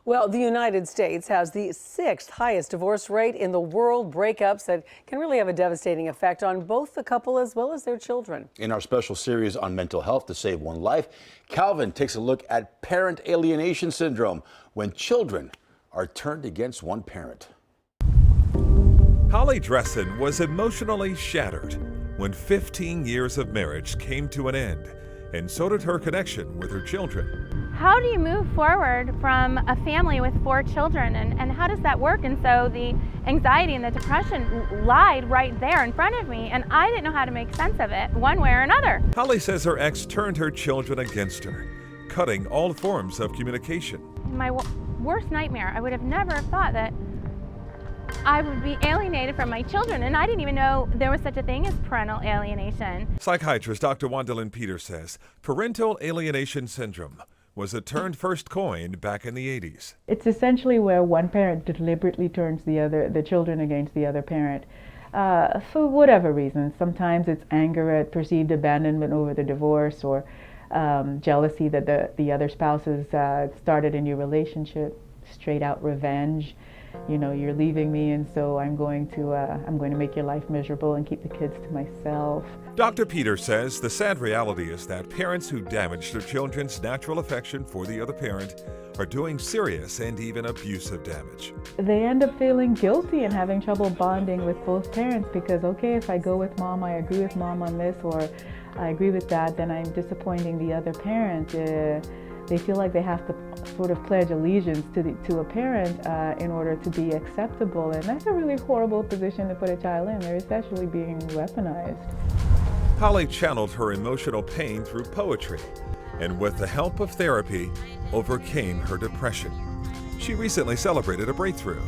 Well, the United States has the sixth highest divorce rate in the world, breakups that can really have a devastating effect on both the couple as well as their children. In our special series on mental health to save one life, Calvin takes a look at parent alienation syndrome, when children are turned against one parent. Holly Dressen was emotionally shattered when 15 years of marriage came to an end, and so did her connection with her children. How do you move forward from a family with 4 children, and how does that work? And so the anxiety and the depression lied right there in front of me, and I didn't know how to make sense of it one way or another. Holly says her ex turned her children against her, cutting all forms of communication. My worst nightmare, I would have never thought that I would be alienated from my children, and I didn't even know there was such a thing as parental alienation. Psychiatrist Dr. Wandalyn Peters says parental alienation syndrome was a term first coined back in the 80s. It's essentially where one parent deliberately turns the children against the other parent for whatever reason. Sometimes it's anger at perceived abandonment over the divorce, or jealousy that the other spouse has started a new relationship, straight out revenge. You know, you're leaving me, and so I'm going to make your life miserable and keep the kids to myself. Dr. Peters says the sad reality is that parents who damage their children's natural affection for the other parent are doing serious and even abusive damage. They end up feeling guilty and having trouble bonding with both parents because, okay, if I go with mom, I agree with mom on this, or I agree with dad, then I'm disappointing the other parent. They feel like they have to sort of pledge allegiance to a parent in order to be acceptable, and that's a really horrible position to put a child in. They're essentially being weaponized. Holly channeled her emotional pain through poetry, and with the help of therapy, overcame her depression. She recently celebrated a breakthrough,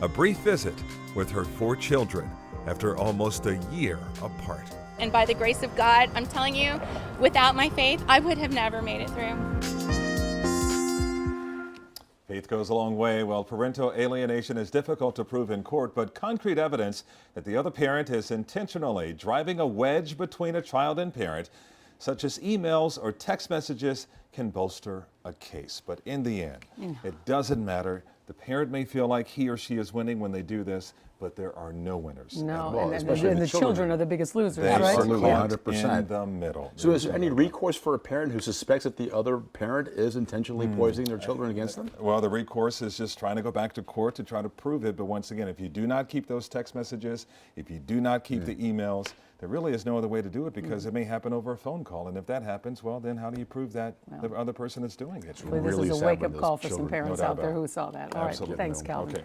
a brief visit with her 4 children after almost a year apart. And by the grace of God, I'm telling you, without my faith, I would have never made it through. Faith goes a long way. Well, parental alienation is difficult to prove in court, but concrete evidence that the other parent is intentionally driving a wedge between a child and parent, such as emails or text messages, can bolster a case. But in the end, it doesn't matter. The parent may feel like he or she is winning when they do this, but there are no winners. No, Well, and especially the children are the biggest losers, They right? are Absolutely, caught 100%. in the middle. So is there any recourse for a parent who suspects that the other parent is intentionally poisoning their children against them? Well, the recourse is just trying to go back to court to try to prove it. But once again, if you do not keep those text messages, if you do not keep the emails, there really is no other way to do it, because it may happen over a phone call. And if that happens, well, then how do you prove that the other person is doing it? This really is a sad when wake-up those call for some children- parents no doubt out there about it. who saw that. All right, Absolutely. thanks, Calvin. Okay.